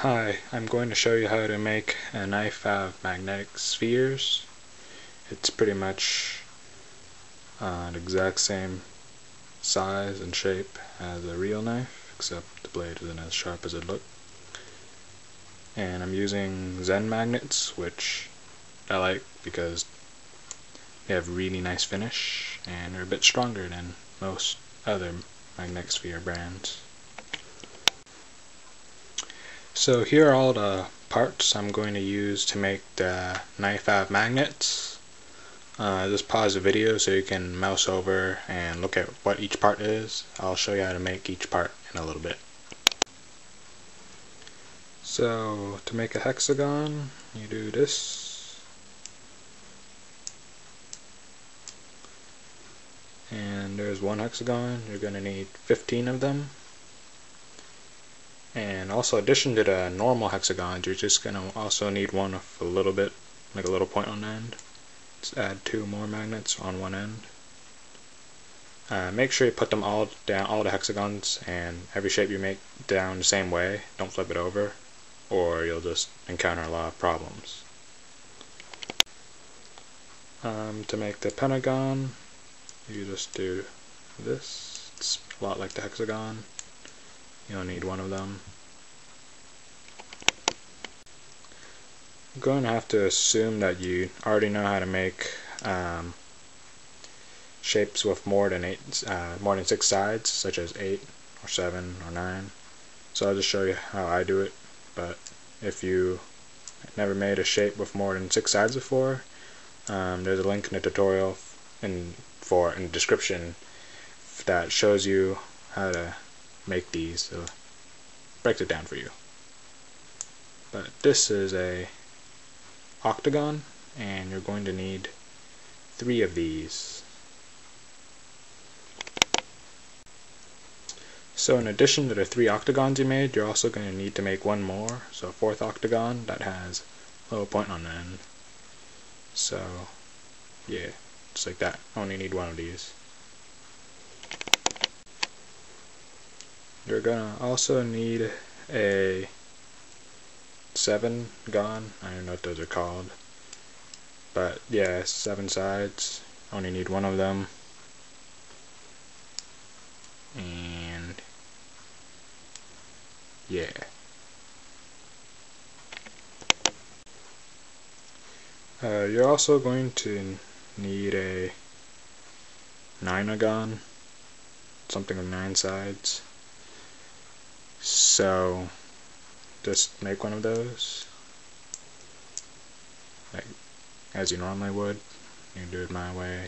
Hi, I'm going to show you how to make a knife out of magnetic spheres. It's pretty much the exact same size and shape as a real knife, except the blade isn't as sharp as it looked. And I'm using Zen magnets, which I like because they have really nice finish and they're a bit stronger than most other magnetic sphere brands. So here are all the parts I'm going to use to make the knife out of magnets. Just pause the video so you can mouse over and look at what each part is. I'll show you how to make each part in a little bit. So to make a hexagon, you do this. And there's one hexagon. You're going to need 15 of them. And also, in addition to the normal hexagons, you're just going to also need one of a little bit, like a little point on the end. Just add 2 more magnets on one end. Make sure you put them all down, all the hexagons and every shape you make down the same way. Don't flip it over, or you'll just encounter a lot of problems. To make the pentagon, you just do this. It's a lot like the hexagon. You'll need one of them. I'm going to have to assume that you already know how to make shapes with more than 6 sides, such as 8 or 7 or 9. So I'll just show you how I do it. But if you never made a shape with more than 6 sides before, there's a link in the tutorial in the description that shows you how to make these. So breaks it down for you. But this is a octagon, and you're going to need 3 of these. So in addition to the 3 octagons you made, you're also going to need to make one more, so a 4th octagon that has a little point on the end. So yeah, just like that. Only need one of these. You're gonna also need a 7-gon, I don't know what those are called, but yeah, 7 sides. Only need one of them. And yeah. You're also going to need a 9-gon, something with 9 sides. So just make one of those, like as you normally would. You can do it my way,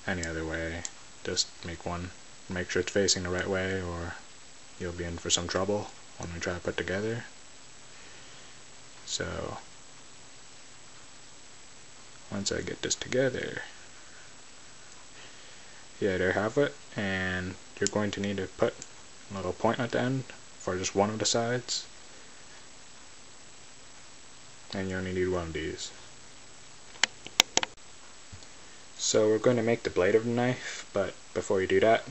any other way. Just make one. Make sure it's facing the right way, or you'll be in for some trouble when we try to put together. So once I get this together, yeah, there you have it. And you're going to need to put a little point at the end for just one of the sides, and you only need one of these. So we're going to make the blade of the knife, but before you do that,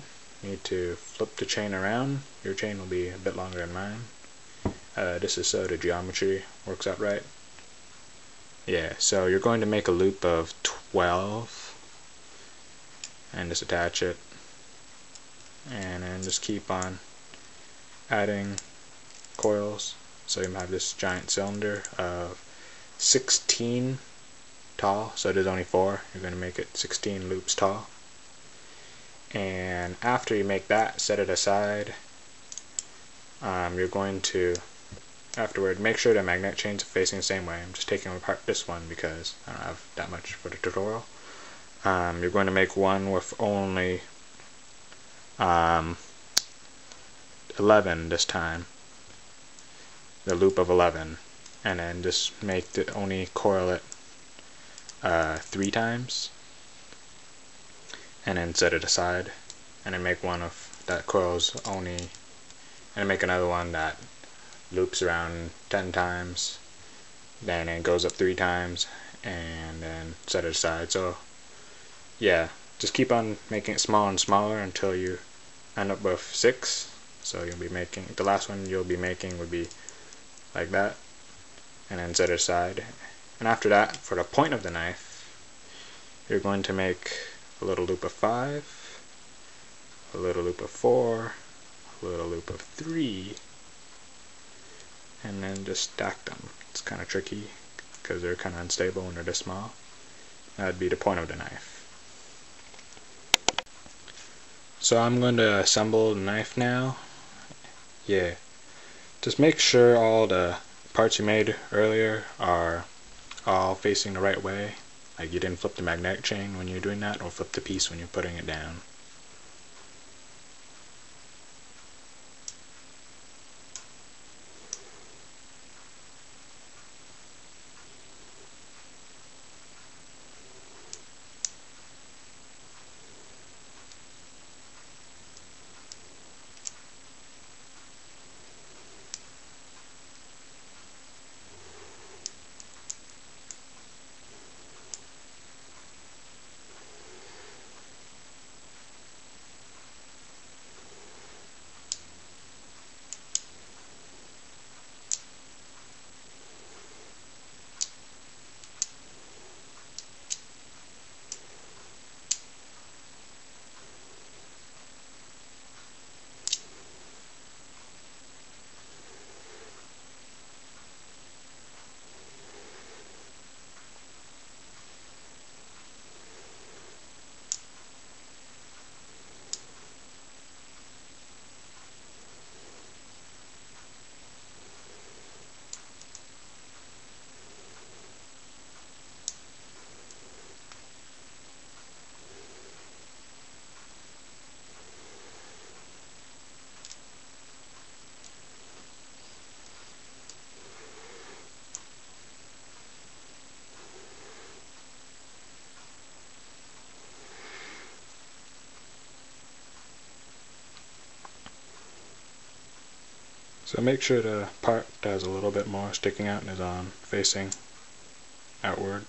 you need to flip the chain around. Your chain will be a bit longer than mine. This is so the geometry works out right. Yeah, so you're going to make a loop of 12 and just attach it, and then just keep on adding coils. So you have this giant cylinder of 16 tall, so there's only 4. You're going to make it 16 loops tall. And after you make that, set it aside. You're going to afterward make sure the magnetic chains are facing the same way. I'm just taking apart this one because I don't have that much for the tutorial. You're going to make one with only 11 this time, the loop of 11, and then just make the only coil it 3 times, and then set it aside, and then make one of that coils only, and then make another one that loops around 10 times, then it goes up 3 times, and then set it aside. So yeah, just keep on making it smaller and smaller until you end up with 6. So you'll be making, the last one you'll be making would be like that, and then z side. And after that, for the point of the knife, you're going to make a little loop of 5, a little loop of 4, a little loop of 3, and then just stack them. It's kind of tricky because they're kind of unstable when they're this small. That would be the point of the knife. So I'm going to assemble the knife now. Yeah, just make sure all the parts you made earlier are all facing the right way. Like you didn't flip the magnetic chain when you're doing that, or flip the piece when you're putting it down. So make sure the part that has a little bit more sticking out is on facing outward.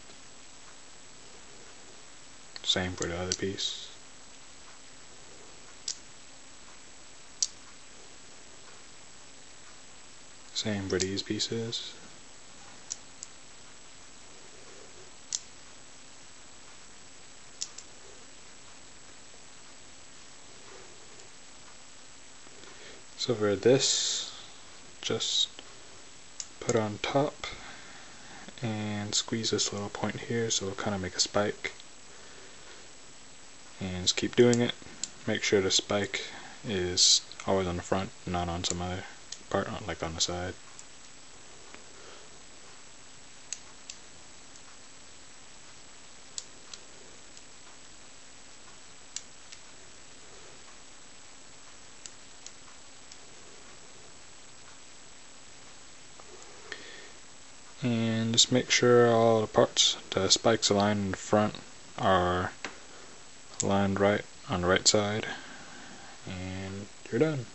Same for the other piece. Same for these pieces. So for this, just put on top and squeeze this little point here so it'll kind of make a spike. And just keep doing it. Make sure the spike is always on the front, not on some other part, like on the side. And just make sure all the parts, the spikes aligned in the front are aligned right on the right side, and you're done.